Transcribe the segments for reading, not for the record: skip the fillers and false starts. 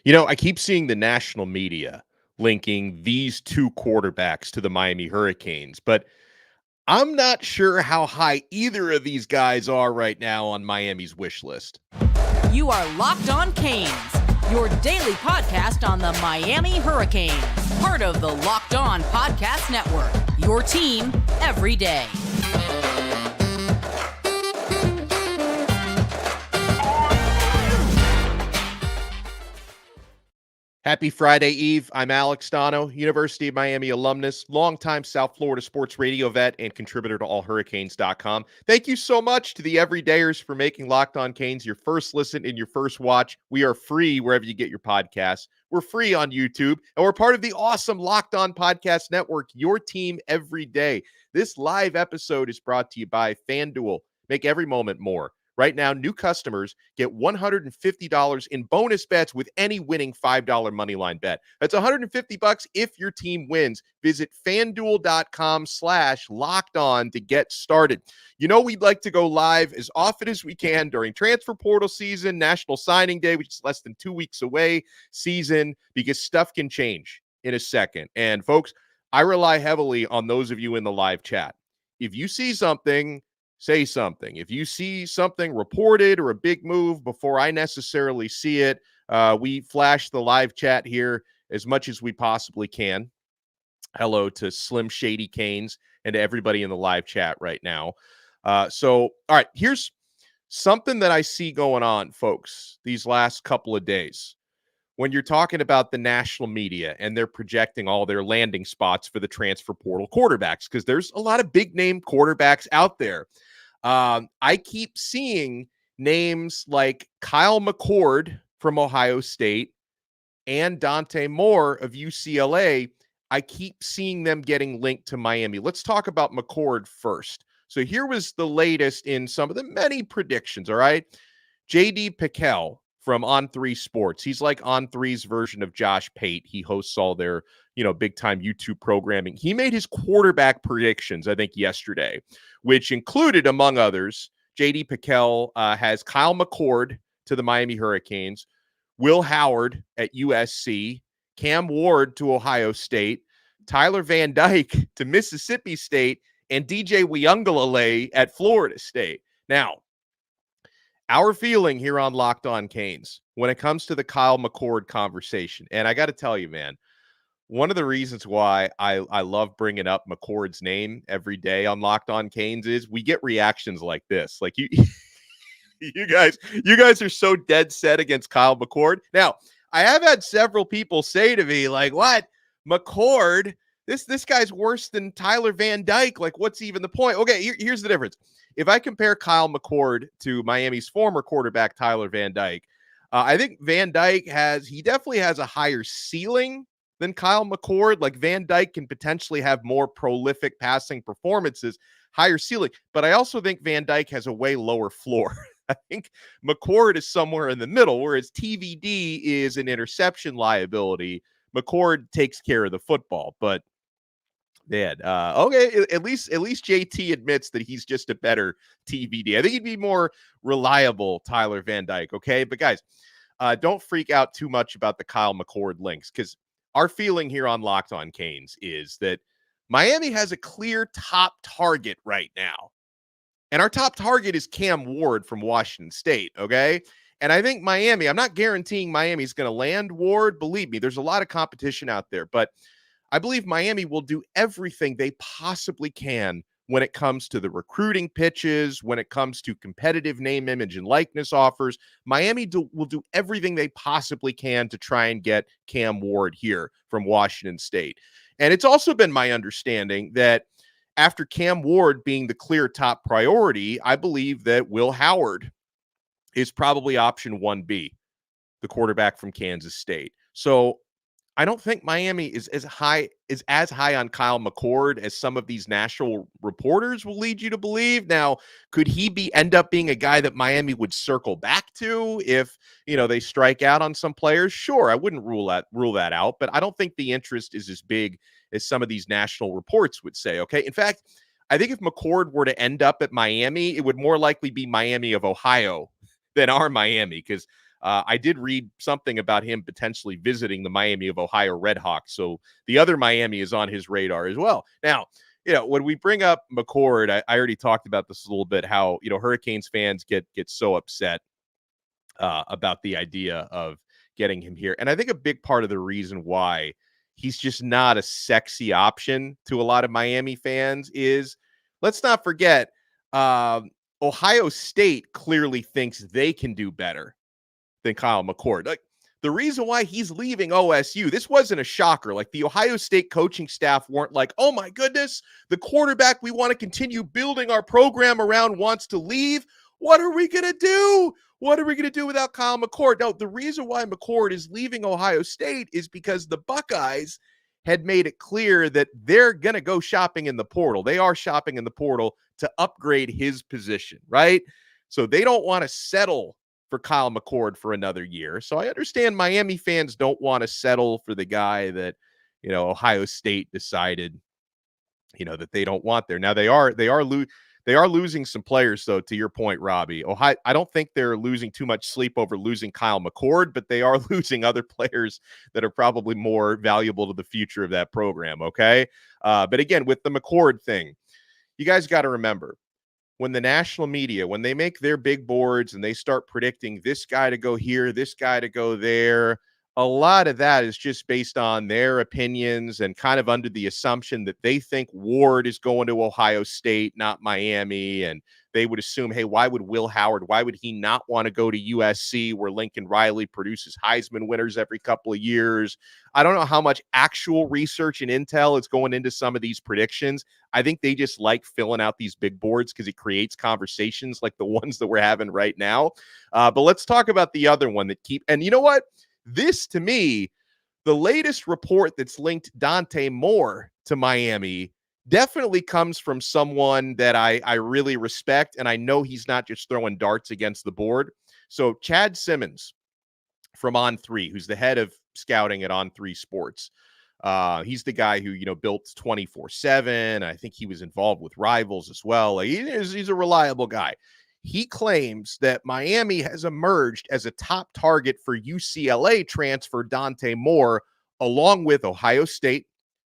I keep seeing the national media linking these two quarterbacks to the Miami Hurricanes, but I'm not sure how high either of these guys are right now on Miami's wish list. You are Locked On Canes, your daily podcast on the Miami Hurricanes, part of the Locked On Podcast Network, your team every day. Happy Friday Eve. I'm Alex Donno, University of Miami alumnus, longtime South Florida sports radio vet, and contributor to allhurricanes.com. Thank you so much to the everydayers for making Locked On Canes your first listen and your first watch. We are free wherever you get your podcasts. We're free on YouTube, and we're part of the awesome Locked On Podcast Network, your team every day. This live episode is brought to you by FanDuel. Make every moment more. Right now, new customers get $150 in bonus bets with any winning $5 moneyline bet. That's $150 if your team wins. Visit FanDuel.com/lockedon to get started. We'd like to go live as often as we can during transfer portal season, National Signing Day, which is less than 2 weeks away, season, because stuff can change in a second. And folks, I rely heavily on those of you in the live chat. If you see something, say something. If you see something reported or a big move before I necessarily see it, we flash the live chat here as much as we possibly can. Hello to Slim Shady Canes and to everybody in the live chat right now. All right, here's something that I see going on, folks, these last couple of days. When you're talking about the national media and they're projecting all their landing spots for the transfer portal quarterbacks, because there's a lot of big name quarterbacks out there. I keep seeing names like Kyle McCord from Ohio State and Dante Moore of UCLA. I keep seeing them getting linked to Miami. Let's talk about McCord first. So here was the latest in some of the many predictions, all right? J.D. Pickell from On3 Sports. He's like On3's version of Josh Pate. He hosts all their, big-time YouTube programming. He made his quarterback predictions, I think, yesterday, which included, among others, J.D. Pickell has Kyle McCord to the Miami Hurricanes, Will Howard at USC, Cam Ward to Ohio State, Tyler Van Dyke to Mississippi State, and DJ Uiagalelei at Florida State. Now, our feeling here on Locked On Canes when it comes to the Kyle McCord conversation, and I got to tell you, man, one of the reasons why I love bringing up McCord's name every day on Locked On Canes is we get reactions like this. Like you guys are so dead set against Kyle McCord. Now, I have had several people say to me, like, what? McCord? This guy's worse than Tyler Van Dyke. Like, what's even the point? Okay, here's the difference. If I compare Kyle McCord to Miami's former quarterback, Tyler Van Dyke, I think Van Dyke definitely has a higher ceiling than Kyle McCord. Like Van Dyke can potentially have more prolific passing performances, higher ceiling. But I also think Van Dyke has a way lower floor. I think McCord is somewhere in the middle, whereas TVD is an interception liability. McCord takes care of the football, but man, okay, at least JT admits that he's just a better TVD. I think he'd be more reliable, Tyler Van Dyke, okay? But guys, don't freak out too much about the Kyle McCord links, because our feeling here on Locked On Canes is that Miami has a clear top target right now. And our top target is Cam Ward from Washington State, okay? And I think Miami, I'm not guaranteeing Miami's going to land Ward. Believe me, there's a lot of competition out there. But I believe Miami will do everything they possibly can when it comes to the recruiting pitches, when it comes to competitive name, image, and likeness offers. Miami will do everything they possibly can to try and get Cam Ward here from Washington State. And it's also been my understanding that after Cam Ward being the clear top priority, I believe that Will Howard is probably option 1B, the quarterback from Kansas State. So I don't think Miami is as high on Kyle McCord as some of these national reporters will lead you to believe. Now, could he end up being a guy that Miami would circle back to if, they strike out on some players? Sure, I wouldn't rule that out, but I don't think the interest is as big as some of these national reports would say, okay? In fact, I think if McCord were to end up at Miami, it would more likely be Miami of Ohio than our Miami, because I did read something about him potentially visiting the Miami of Ohio Redhawks. So the other Miami is on his radar as well. Now, when we bring up McCord, I already talked about this a little bit, how, Hurricanes fans get so upset about the idea of getting him here. And I think a big part of the reason why he's just not a sexy option to a lot of Miami fans is, let's not forget, Ohio State clearly thinks they can do better than Kyle McCord. Like, the reason why he's leaving OSU, this wasn't a shocker. Like, the Ohio State coaching staff weren't like, oh my goodness, the quarterback we want to continue building our program around wants to leave. What are we going to do? What are we going to do without Kyle McCord? No, the reason why McCord is leaving Ohio State is because the Buckeyes had made it clear that they're going to go shopping in the portal. They are shopping in the portal to upgrade his position, right? So they don't want to settle for Kyle McCord for another year. So I understand Miami fans don't want to settle for the guy that, Ohio State decided, that they don't want there. Now they are losing some players, though, to your point, Robbie. Ohio, I don't think they're losing too much sleep over losing Kyle McCord, but they are losing other players that are probably more valuable to the future of that program, okay? But again, with the McCord thing, you guys got to remember, when the national media, when they make their big boards and they start predicting this guy to go here, this guy to go there, a lot of that is just based on their opinions and kind of under the assumption that they think Ward is going to Ohio State, not Miami. And they would assume, hey, why would Will Howard, why would he not want to go to USC, where Lincoln Riley produces Heisman winners every couple of years? I don't know how much actual research and intel is going into some of these predictions. I think they just like filling out these big boards because it creates conversations like the ones that we're having right now. But let's talk about the other one and you know what? This, to me, the latest report that's linked Dante Moore to Miami definitely comes from someone that I really respect, and I know he's not just throwing darts against the board. So Chad Simmons from On3, who's the head of scouting at On3 Sports. He's the guy who, built 24/7. I think he was involved with Rivals as well. He's a reliable guy. He claims that Miami has emerged as a top target for UCLA transfer Dante Moore, along with Ohio State,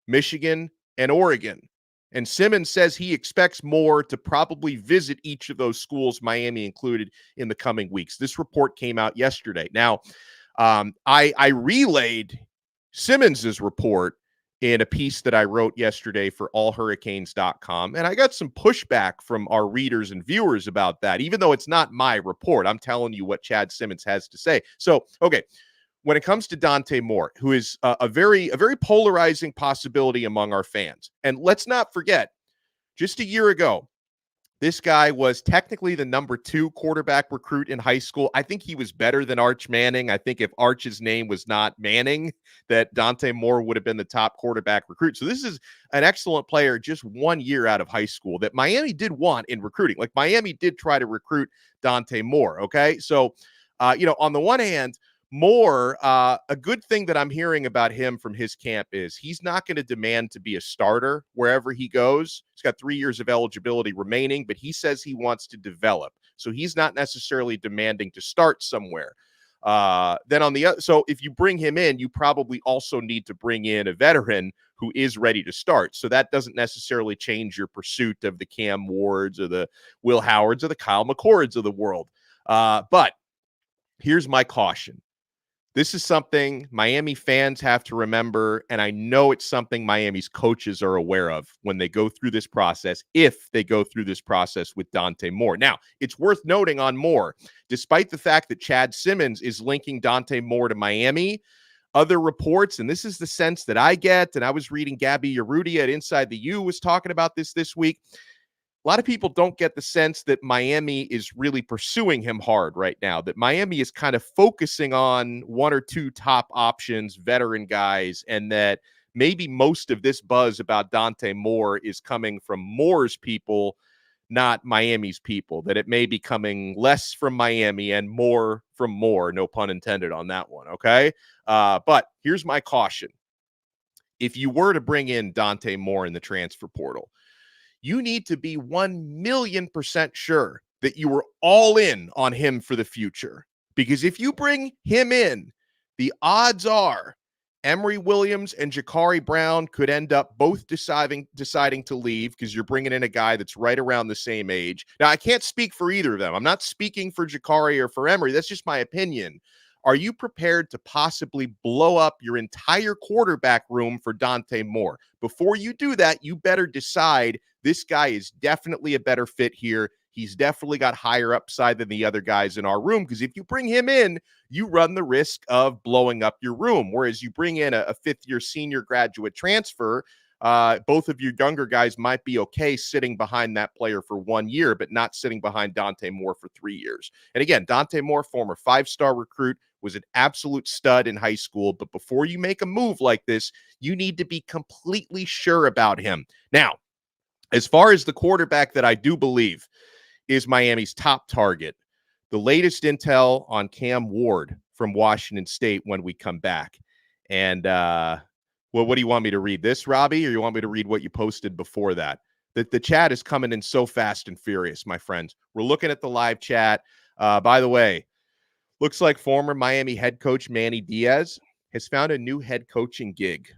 Michigan, and Oregon. And Simmons says he expects Moore to probably visit each of those schools, Miami included, in the coming weeks. This report came out yesterday. Now, I relayed Simmons's report in a piece that I wrote yesterday for allhurricanes.com. And I got some pushback from our readers and viewers about that, even though it's not my report. I'm telling you what Chad Simmons has to say. So, okay, when it comes to Dante Moore, who is a very polarizing possibility among our fans. And let's not forget, just a year ago, this guy was technically the number 2 quarterback recruit in high school. I think he was better than Arch Manning. I think if Arch's name was not Manning, that Dante Moore would have been the top quarterback recruit. So this is an excellent player just 1 year out of high school that Miami did want in recruiting. Like, Miami did try to recruit Dante Moore, okay? So, on the one hand, Moore, a good thing that I'm hearing about him from his camp is he's not going to demand to be a starter wherever he goes. He's got 3 years of eligibility remaining, but he says he wants to develop. So he's not necessarily demanding to start somewhere. Then on the other, so if you bring him in, you probably also need to bring in a veteran who is ready to start. So that doesn't necessarily change your pursuit of the Cam Wards or the Will Howards or the Kyle McCords of the world. But here's my caution. This is something Miami fans have to remember, and I know it's something Miami's coaches are aware of when they go through this process, if they go through this process with Dante Moore. Now, it's worth noting on Moore, despite the fact that Chad Simmons is linking Dante Moore to Miami, other reports, and this is the sense that I get, and I was reading Gabby Urrutia at Inside the U was talking about this week. A lot of people don't get the sense that Miami is really pursuing him hard right now, that Miami is kind of focusing on 1 or 2 top options, veteran guys, and that maybe most of this buzz about Dante Moore is coming from Moore's people, not Miami's people, that it may be coming less from Miami and more from Moore, no pun intended on that one, okay? But here's my caution. If you were to bring in Dante Moore in the transfer portal, you need to be 1,000,000% sure that you were all in on him for the future. Because if you bring him in, the odds are Emory Williams and Jabari Brown could end up both deciding to leave because you're bringing in a guy that's right around the same age. Now, I can't speak for either of them. I'm not speaking for Jabari or for Emory. That's just my opinion. Are you prepared to possibly blow up your entire quarterback room for Dante Moore? Before you do that, you better decide this guy is definitely a better fit here. He's definitely got higher upside than the other guys in our room, because if you bring him in, you run the risk of blowing up your room. Whereas you bring in a fifth-year senior graduate transfer, both of your younger guys might be okay sitting behind that player for 1 year, but not sitting behind Dante Moore for 3 years. And again, Dante Moore, former 5-star recruit, was an absolute stud in high school. But before you make a move like this, you need to be completely sure about him. Now, as far as the quarterback that I do believe is Miami's top target, the latest intel on Cam Ward from Washington State when we come back. And, well, what do you want me to read? This, Robbie, or you want me to read what you posted before that? The chat is coming in so fast and furious, my friends. We're looking at the live chat. By the way, looks like former Miami head coach Manny Diaz has found a new head coaching gig.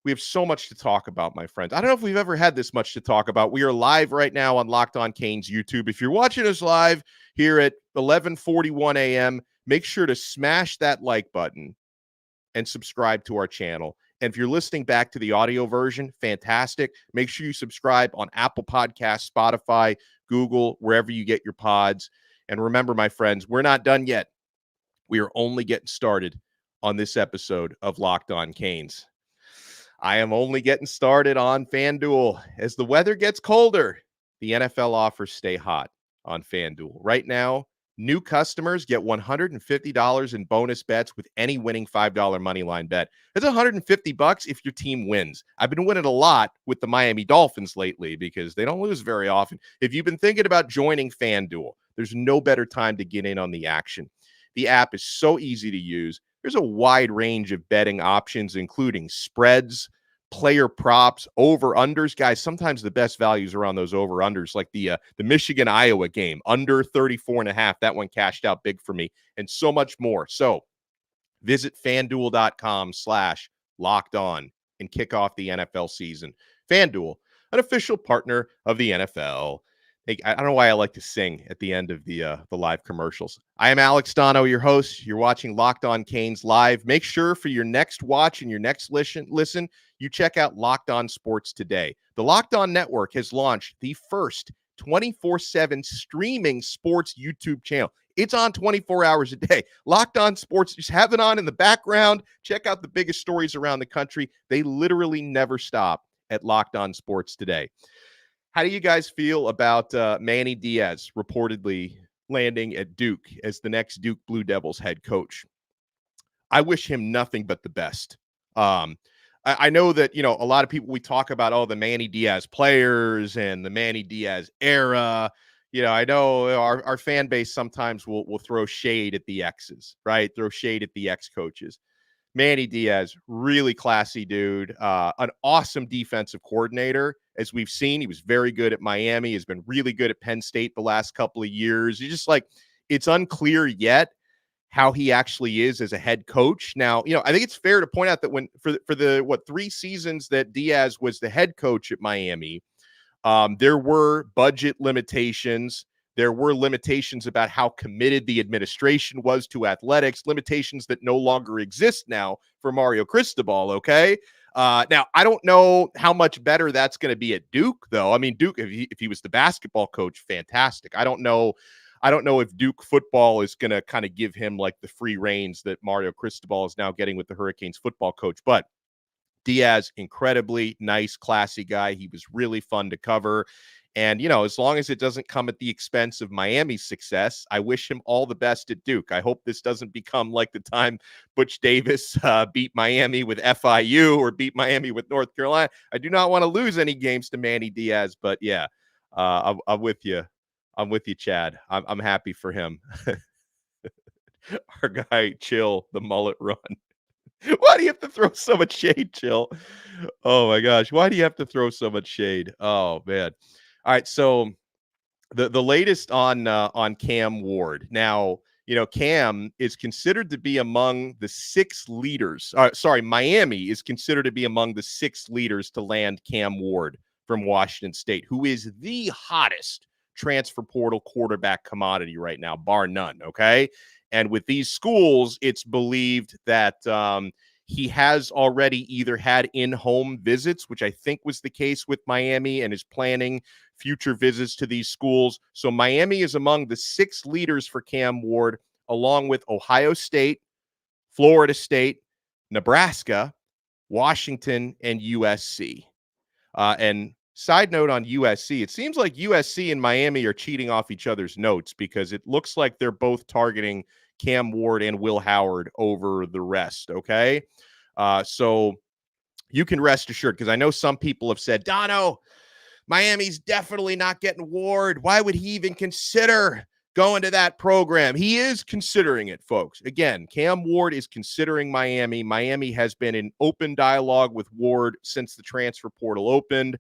We have so much to talk about, my friends. I don't know if we've ever had this much to talk about. We are live right now on Locked On Canes YouTube. If you're watching us live here at 11:41 a.m., make sure to smash that like button and subscribe to our channel. And if you're listening back to the audio version, fantastic. Make sure you subscribe on Apple Podcasts, Spotify, Google, wherever you get your pods. And remember, my friends, we're not done yet. We are only getting started on this episode of Locked On Canes. I am only getting started on FanDuel. As the weather gets colder, the NFL offers stay hot on FanDuel. Right now, new customers get $150 in bonus bets with any winning $5 moneyline bet. That's $150 if your team wins. I've been winning a lot with the Miami Dolphins lately because they don't lose very often. If you've been thinking about joining FanDuel, there's no better time to get in on the action. The app is so easy to use. There's a wide range of betting options, including spreads, player props, over-unders. Guys, sometimes the best values are on those over-unders, like the Michigan-Iowa game, under 34.5. That one cashed out big for me, and so much more. So visit FanDuel.com/lockedon and kick off the NFL season. FanDuel, an official partner of the NFL. I don't know why I like to sing at the end of the live commercials. I am Alex Donno, your host. You're watching Locked On Canes live. Make sure for your next watch and your next listen, you check out Locked On Sports today. The Locked On Network has launched the first 24/7 streaming sports YouTube channel. It's on 24 hours a day. Locked On Sports, just have it on in the background. Check out the biggest stories around the country. They literally never stop at Locked On Sports today. How do you guys feel about Manny Diaz reportedly landing at Duke as the next Duke Blue Devils head coach? I wish him nothing but the best. I know that, a lot of people, we talk about, the Manny Diaz players and the Manny Diaz era. I know our fan base sometimes will throw shade at the X's, right? Throw shade at the ex-coaches. Manny Diaz, really classy dude, an awesome defensive coordinator. As we've seen, he was very good at Miami, has been really good at Penn State the last couple of years. He's just it's unclear yet how he actually is as a head coach. Now, I think it's fair to point out that when for the 3 seasons that Diaz was the head coach at Miami, there were budget limitations. There were limitations about how committed the administration was to athletics, limitations that no longer exist now for Mario Cristobal, okay? Now, I don't know how much better that's going to be at Duke, though. I mean, Duke, if he was the basketball coach, fantastic. I don't know if Duke football is going to kind of give him the free reins that Mario Cristobal is now getting with the Hurricanes football coach. But Diaz, incredibly nice, classy guy. He was really fun to cover. And, as long as it doesn't come at the expense of Miami's success, I wish him all the best at Duke. I hope this doesn't become like the time Butch Davis beat Miami with FIU or beat Miami with North Carolina. I do not want to lose any games to Manny Diaz, but yeah, I'm with you. I'm with you, Chad. I'm happy for him. Our guy, Chill, the mullet run. Why do you have to throw so much shade, Chill? Oh, my gosh. Why do you have to throw so much shade? Oh, man. All right, so the latest on Cam Ward. Now, Cam is considered to be among the 6 leaders. Miami is considered to be among the 6 leaders to land Cam Ward from Washington State, who is the hottest transfer portal quarterback commodity right now, bar none. Okay. And with these schools, it's believed that he has already either had in-home visits, which I think was the case with Miami, and is planning future visits to these schools. So Miami is among the 6 leaders for Cam Ward, along with Ohio State, Florida State, Nebraska, Washington, and USC. And side note on USC, it seems like USC and Miami are cheating off each other's notes, because it looks like they're both targeting Cam Ward and Will Howard over the rest, okay? So you can rest assured, because I know some people have said, Donno, Miami's definitely not getting Ward. Why would he even consider going to that program? He is considering it, folks. Again, Cam Ward is considering Miami. Miami has been in open dialogue with Ward since the transfer portal opened.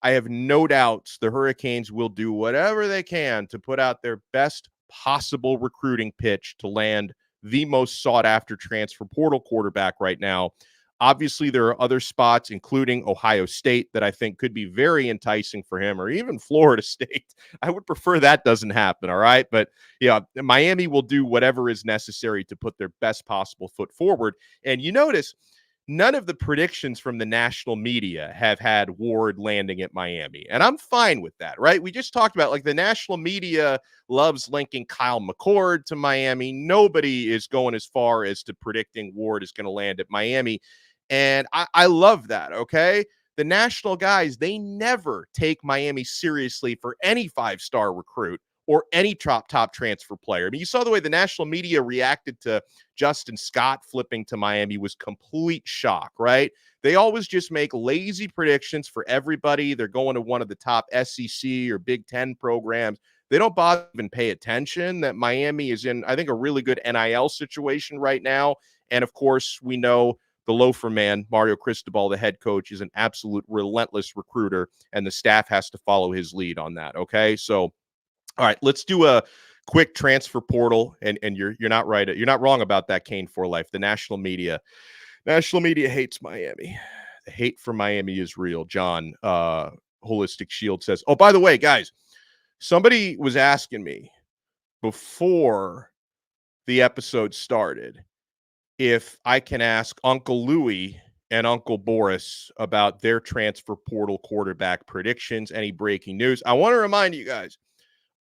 I have no doubts the Hurricanes will do whatever they can to put out their best possible recruiting pitch to land the most sought-after transfer portal quarterback right now. Obviously, there are other spots, including Ohio State, that I think could be very enticing for him, or even Florida State. I would prefer that doesn't happen, all right? But, yeah, Miami will do whatever is necessary to put their best possible foot forward. And you notice none of the predictions from the national media have had Ward landing at Miami. And I'm fine with that, right? We just talked about, like, the national media loves linking Kyle McCord to Miami. Nobody is going as far as to predicting Ward is going to land at Miami. And I love that, okay? The national guys, they never take Miami seriously for any 5-star recruit or any top transfer player. I mean, you saw the way the national media reacted to Justin Scott flipping to Miami was complete shock, right? They always just make lazy predictions for everybody. They're going to one of the top SEC or Big Ten programs. They don't bother even pay attention that Miami is in, I think, a really good NIL situation right now. And, of course, we know the loafer man, Mario Cristobal, the head coach, is an absolute relentless recruiter, and the staff has to follow his lead on that, okay? So, all right, let's do a quick transfer portal, and you're not right. You're not wrong about that, Kane for life. The national media hates Miami. The hate for Miami is real. John, Holistic Shield says, oh, by the way, guys, somebody was asking me before the episode started if I can ask Uncle Louie and Uncle Boris about their transfer portal quarterback predictions, any breaking news. I want to remind you guys,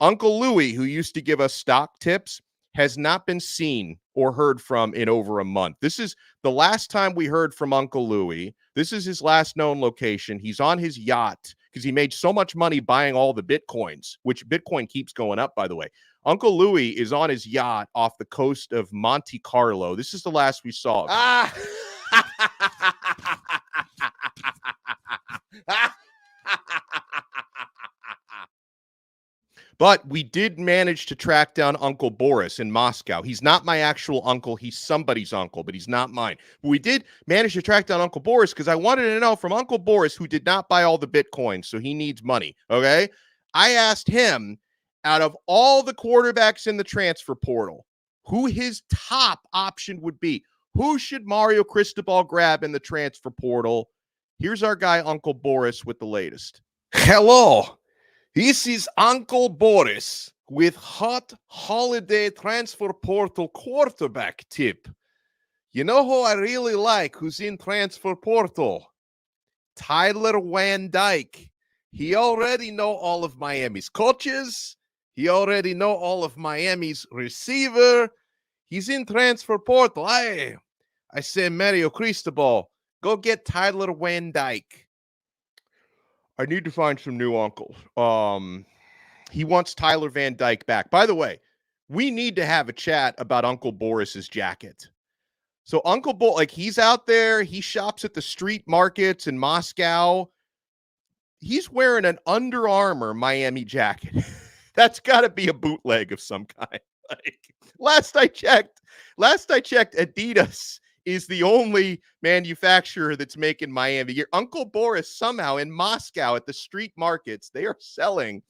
Uncle Louie, who used to give us stock tips, has not been seen or heard from in over a month. This is the last time we heard from Uncle Louie. This is his last known location. He's on his yacht because he made so much money buying all the Bitcoins, which Bitcoin keeps going up, by the way. Uncle Louie is on his yacht off the coast of Monte Carlo. This is the last we saw of him. But we did manage to track down Uncle Boris in Moscow. He's not my actual uncle. He's somebody's uncle, but he's not mine. But we did manage to track down Uncle Boris because I wanted to know from Uncle Boris, who did not buy all the Bitcoins, so he needs money, okay? I asked him, out of all the quarterbacks in the transfer portal, who his top option would be. Who should Mario Cristobal grab in the transfer portal? Here's our guy, Uncle Boris, with the latest. Hello. This is Uncle Boris with hot holiday transfer portal quarterback tip. You know who I really like who's in transfer portal? Tyler Van Dyke. He already know all of Miami's coaches. He already know all of Miami's receiver. He's in transfer portal. I say, Mario Cristobal, go get Tyler Van Dyke. I need to find some new uncles. He wants Tyler Van Dyke back. By the way, we need to have a chat about Uncle Boris's jacket. So Uncle Bo, like, he's out there. He shops at the street markets in Moscow. He's wearing an Under Armour Miami jacket. That's got to be a bootleg of some kind. Like, last I checked, Adidas is the only manufacturer that's making Miami. Your Uncle Boris somehow in Moscow at the street markets, they are selling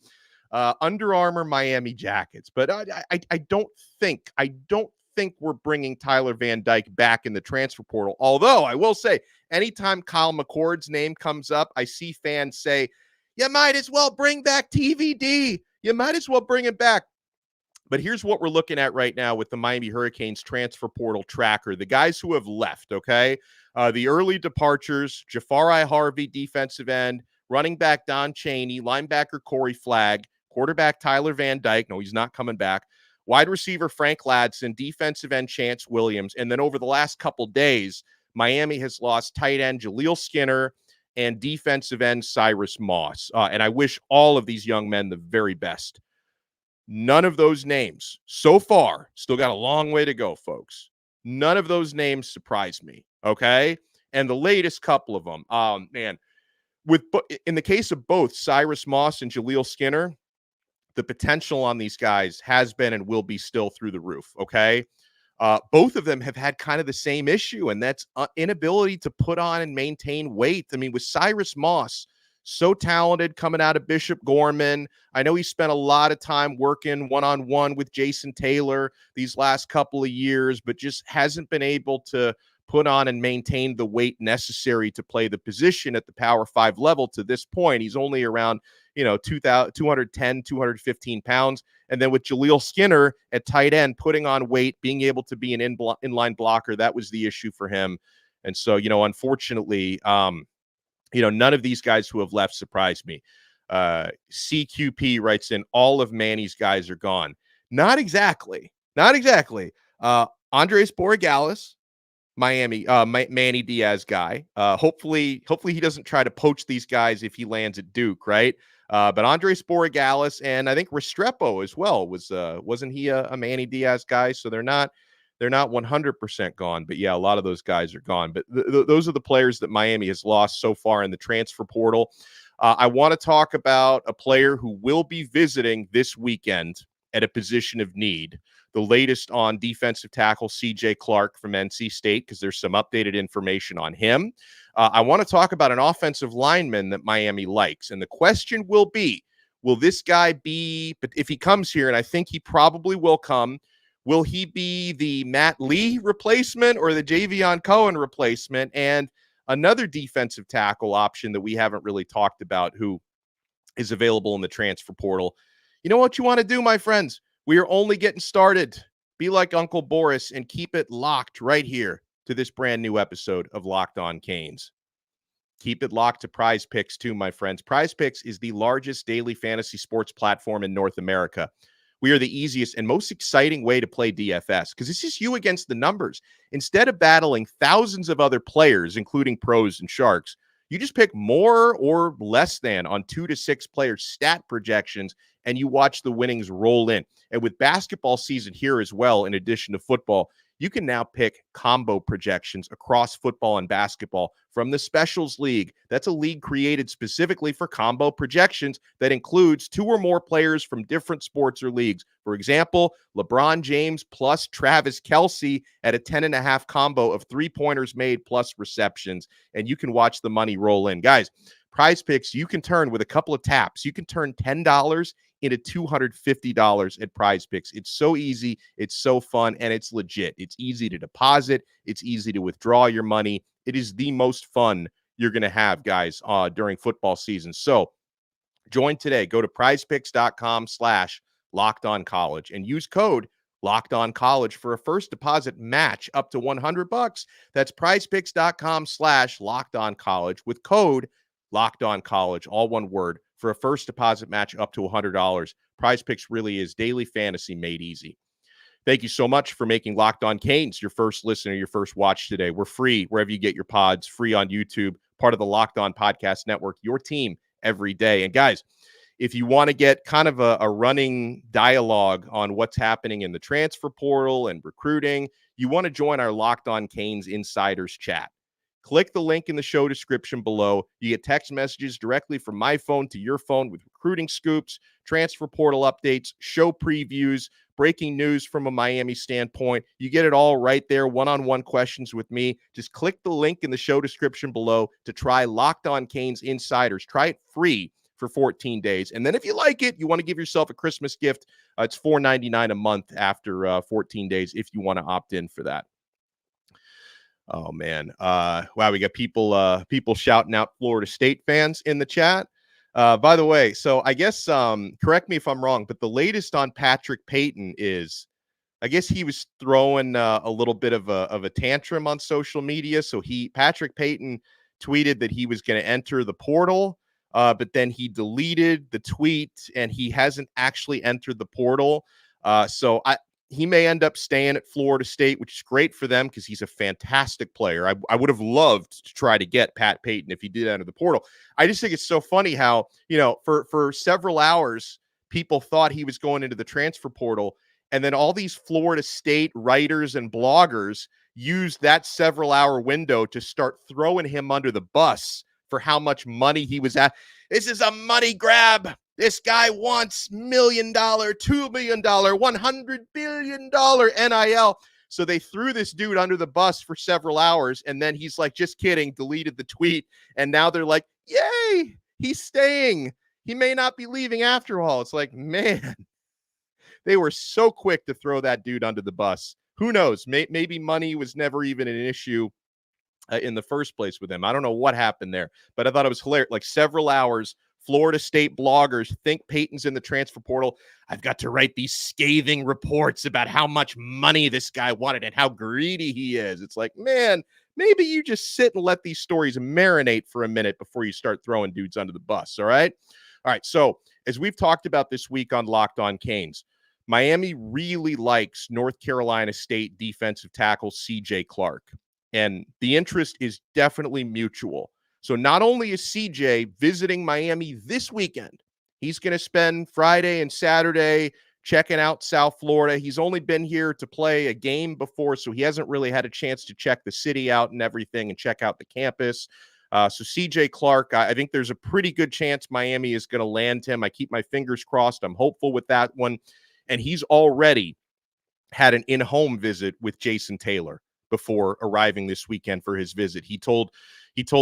Under Armour Miami jackets. But I don't think we're bringing Tyler Van Dyke back in the transfer portal. Although I will say, anytime Kyle McCord's name comes up, I see fans say, you might as well bring back TVD. You might as well bring it back. But here's what we're looking at right now with the Miami Hurricanes transfer portal tracker, the guys who have left, okay? The early departures, Jafari Harvey, defensive end, running back Don Chaney, linebacker Corey Flagg, quarterback Tyler Van Dyke. No, he's not coming back. Wide receiver Frank Ladson, defensive end Chance Williams. And then over the last couple days, Miami has lost tight end Jaleel Skinner and defensive end Cyrus Moss. And I wish all of these young men the very best. None of those names so far, still got a long way to go, folks. None of those names surprise me, okay? And the latest couple of them, man, in the case of both Cyrus Moss and Jaleel Skinner, the potential on these guys has been and will be still through the roof, okay? Both of them have had kind of the same issue, and that's inability to put on and maintain weight. I mean, with Cyrus Moss, so talented coming out of Bishop Gorman. I know he spent a lot of time working one-on-one with Jason Taylor these last couple of years, but just hasn't been able to put on and maintain the weight necessary to play the position at the Power 5 level to this point. He's only around, 210, 215 pounds. And then with Jaleel Skinner at tight end, putting on weight, being able to be an inline blocker, that was the issue for him. And so, unfortunately, none of these guys who have left surprised me. CQP writes in, all of Manny's guys are gone. Not exactly. Andres Borregales, Miami, Manny Diaz guy. Hopefully he doesn't try to poach these guys if he lands at Duke, right? But Andres Borregales and I think Restrepo as well wasn't he a Manny Diaz guy? So they're not 100% gone, but yeah, a lot of those guys are gone. But those are the players that Miami has lost so far in the transfer portal. I want to talk about a player who will be visiting this weekend at a position of need. The latest on defensive tackle CJ Clark from NC State, because there's some updated information on him. I want to talk about an offensive lineman that Miami likes. And the question will be, will this guy be, but if he comes here, and I think he probably will come, will he be the Matt Lee replacement or the Javion Cohen replacement? And another defensive tackle option that we haven't really talked about who is available in the transfer portal. You know what you want to do, my friends? We are only getting started. Be like Uncle Boris and keep it locked right here to this brand new episode of Locked On Canes. Keep it locked to Prize Picks too, my friends. Prize Picks is the largest daily fantasy sports platform in North America. We are the easiest and most exciting way to play DFS because it's just you against the numbers. Instead of battling thousands of other players, including pros and sharks, you just pick more or less than on 2 to 6 player stat projections, and you watch the winnings roll in. And with basketball season here as well, in addition to football, you can now pick combo projections across football and basketball from the Specials League. That's a league created specifically for combo projections that includes 2 or more players from different sports or leagues. For example, LeBron James plus Travis Kelce at a 10.5 combo of 3-pointers made plus receptions, and you can watch the money roll in. Guys, Prize Picks, you can turn with a couple of taps. You can turn $10 into $250 at Prize Picks. It's so easy, it's so fun, and it's legit. It's easy to deposit. It's easy to withdraw your money. It is the most fun you're going to have, guys, during football season. So join today. Go to prizepicks.com/LockedOnCollege and use code LockedOnCollege for a first deposit match up to $100. That's prizepicks.com/LockedOnCollege with code LockedOnCollege, all one word, for a first deposit match up to $100. Prize Picks really is daily fantasy made easy. Thank you so much for making Locked On Canes your first listen or your first watch today. We're free wherever you get your pods, free on YouTube, part of the Locked On Podcast Network, your team every day. And guys, if you want to get kind of a running dialogue on what's happening in the transfer portal and recruiting, you want to join our Locked On Canes Insiders chat. Click the link in the show description below. You get text messages directly from my phone to your phone with recruiting scoops, transfer portal updates, show previews, breaking news from a Miami standpoint. You get it all right there, one-on-one questions with me. Just click the link in the show description below to try Locked On Canes Insiders. Try it free for 14 days. And then if you like it, you want to give yourself a Christmas gift, it's $4.99 a month after 14 days if you want to opt in for that. Oh man. Wow, we got people shouting out Florida State fans in the chat. By the way, so I guess correct me if I'm wrong, but the latest on Patrick Payton is I guess he was throwing a little bit of a tantrum on social media. So Patrick Payton tweeted that he was going to enter the portal, but then he deleted the tweet and he hasn't actually entered the portal. So he may end up staying at Florida State, which is great for them because he's a fantastic player. I would have loved to try to get Pat Payton if he did enter the portal. I just think it's so funny how, for several hours, people thought he was going into the transfer portal. And then all these Florida State writers and bloggers used that several-hour window to start throwing him under the bus for how much money he was at. This is a money grab. This guy wants $1 million, $2 million, $100 billion NIL. So they threw this dude under the bus for several hours, and then he's like, just kidding, deleted the tweet. And now they're like, yay, he's staying. He may not be leaving after all. It's like, man. They were so quick to throw that dude under the bus. Who knows? Maybe money was never even an issue in the first place with him. I don't know what happened there, but I thought it was hilarious. Like several hours, Florida State bloggers think Payton's in the transfer portal. I've got to write these scathing reports about how much money this guy wanted and how greedy he is. It's like, man, maybe you just sit and let these stories marinate for a minute before you start throwing dudes under the bus. All right. All right. So as we've talked about this week on Locked On Canes, Miami really likes North Carolina State defensive tackle CJ Clark, and the interest is definitely mutual. So not only is CJ visiting Miami this weekend, he's going to spend Friday and Saturday checking out South Florida. He's only been here to play a game before, so he hasn't really had a chance to check the city out and everything and check out the campus. So CJ Clark, I think there's a pretty good chance Miami is going to land him. I keep my fingers crossed. I'm hopeful with that one. And he's already had an in-home visit with Jason Taylor before arriving this weekend for his visit. He told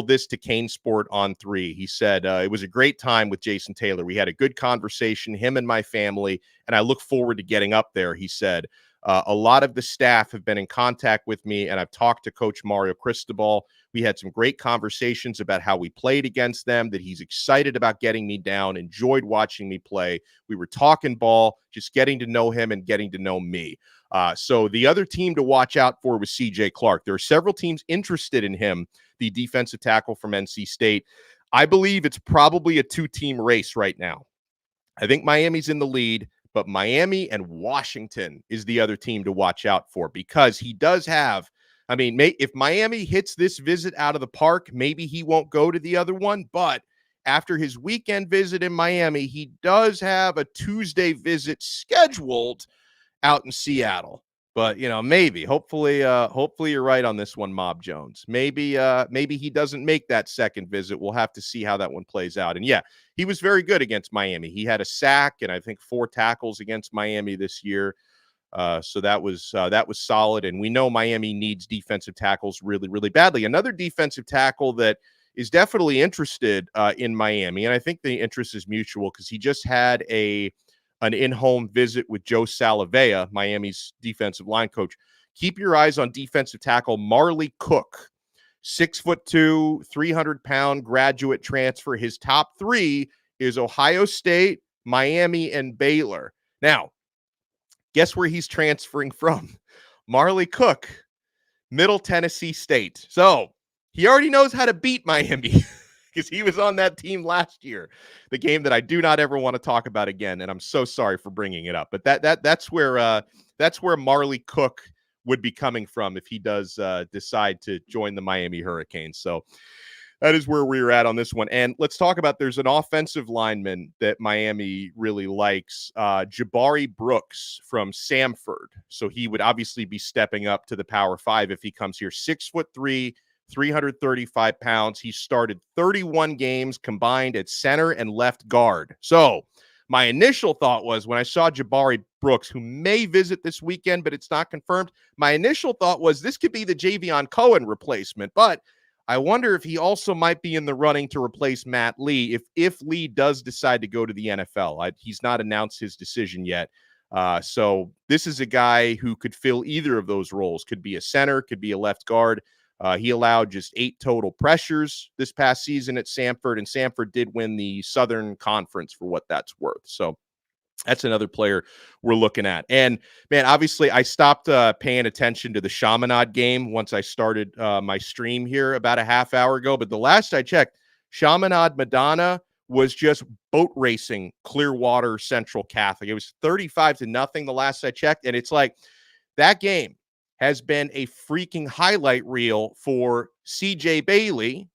this to Kane Sport on 3. He said, it was a great time with Jason Taylor. We had a good conversation, him and my family, and I look forward to getting up there. He said, a lot of the staff have been in contact with me, and I've talked to Coach Mario Cristobal. We had some great conversations about how we played against them, that he's excited about getting me down, enjoyed watching me play. We were talking ball, just getting to know him and getting to know me. So the other team to watch out for was CJ Clark. There are several teams interested in him, the defensive tackle from NC State. I believe it's probably a 2-team race right now. I think Miami's in the lead, but Miami and Washington is the other team to watch out for because he does have, if Miami hits this visit out of the park, maybe he won't go to the other one. But after his weekend visit in Miami, he does have a Tuesday visit scheduled out in Seattle. But, maybe, hopefully you're right on this one, Mob Jones. Maybe he doesn't make that second visit. We'll have to see how that one plays out. And yeah, he was very good against Miami. He had a sack and I think 4 tackles against Miami this year. So that was solid. And we know Miami needs defensive tackles really, really badly. Another defensive tackle that is definitely interested in Miami, and I think the interest is mutual because he just had an in-home visit with Joe Salavea, Miami's defensive line coach. Keep your eyes on defensive tackle Marley Cook, 6'2", 300-pound graduate transfer. His top 3 is Ohio State, Miami, and Baylor. Now, guess where he's transferring from? Marley Cook, Middle Tennessee State. So he already knows how to beat Miami. Because he was on that team last year, the game that I do not ever want to talk about again, and I'm so sorry for bringing it up. But that's where Marley Cook would be coming from if he does decide to join the Miami Hurricanes. So that is where we're at on this one. And let's talk about there's an offensive lineman that Miami really likes, Jabari Brooks from Samford. So he would obviously be stepping up to the Power 5 if he comes here. 6'3", 335 pounds. He started 31 games combined at center and left guard. So my initial thought was when I saw Jabari Brooks, who may visit this weekend, but it's not confirmed, my initial thought was this could be the Javion Cohen replacement. But I wonder if he also might be in the running to replace Matt Lee if Lee does decide to go to the NFL. He's not announced his decision yet. So this is a guy who could fill either of those roles. Could be a center, could be a left guard. He allowed just 8 total pressures this past season at Samford, and Samford did win the Southern Conference for what that's worth. So that's another player we're looking at. And, man, obviously I stopped paying attention to the Chaminade game once I started my stream here about a half hour ago. But the last I checked, Chaminade Madonna was just boat racing Clearwater Central Catholic. It was 35-0 the last I checked. And it's like that game has been a freaking highlight reel for CJ Bailey,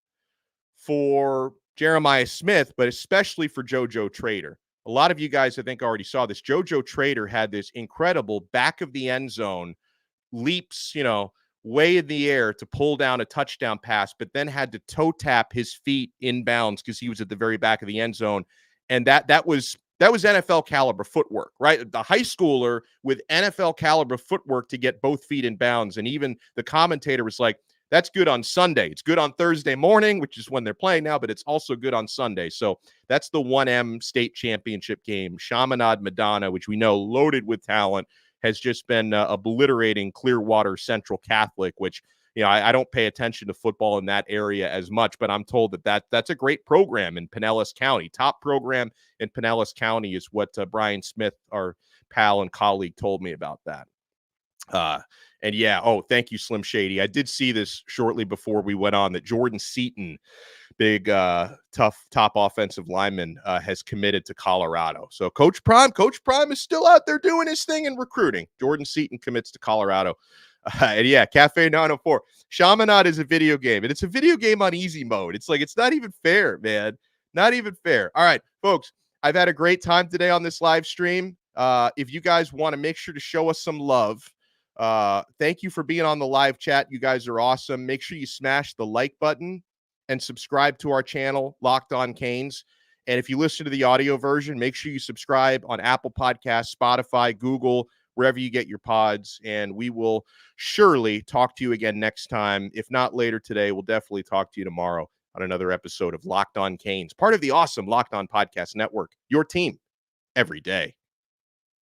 for Jeremiah Smith, but especially for JoJo Trader. A lot of you guys, I think, already saw this. JoJo Trader had this incredible back of the end zone leaps, way in the air to pull down a touchdown pass, but then had to toe tap his feet inbounds because he was at the very back of the end zone. And that was NFL caliber footwork, right? The high schooler with NFL caliber footwork to get both feet in bounds. And even the commentator was like, that's good on Sunday. It's good on Thursday morning, which is when they're playing now, but it's also good on Sunday. So that's the 1M state championship game. Chaminade Madonna, which we know loaded with talent, has just been obliterating Clearwater Central Catholic, which, I don't pay attention to football in that area as much, but I'm told that's a great program in Pinellas County. Top program in Pinellas County is what Brian Smith, our pal and colleague, told me about that. And yeah, thank you, Slim Shady. I did see this shortly before we went on that Jordan Seaton, big, tough top offensive lineman, has committed to Colorado. So Coach Prime is still out there doing his thing in recruiting. Jordan Seaton commits to Colorado. And yeah, Cafe 904. Chaminade is a video game, and it's a video game on easy mode. It's like, it's not even fair, man. Not even fair. All right, folks, I've had a great time today on this live stream. If you guys want to make sure to show us some love, thank you for being on the live chat. You guys are awesome. Make sure you smash the like button and subscribe to our channel, Locked On Canes. And if you listen to the audio version, make sure you subscribe on Apple Podcasts, Spotify, Google, wherever you get your pods. And we will surely talk to you again next time. If not later today, we'll definitely talk to you tomorrow on another episode of Locked On Canes, part of the awesome Locked On Podcast Network, your team every day.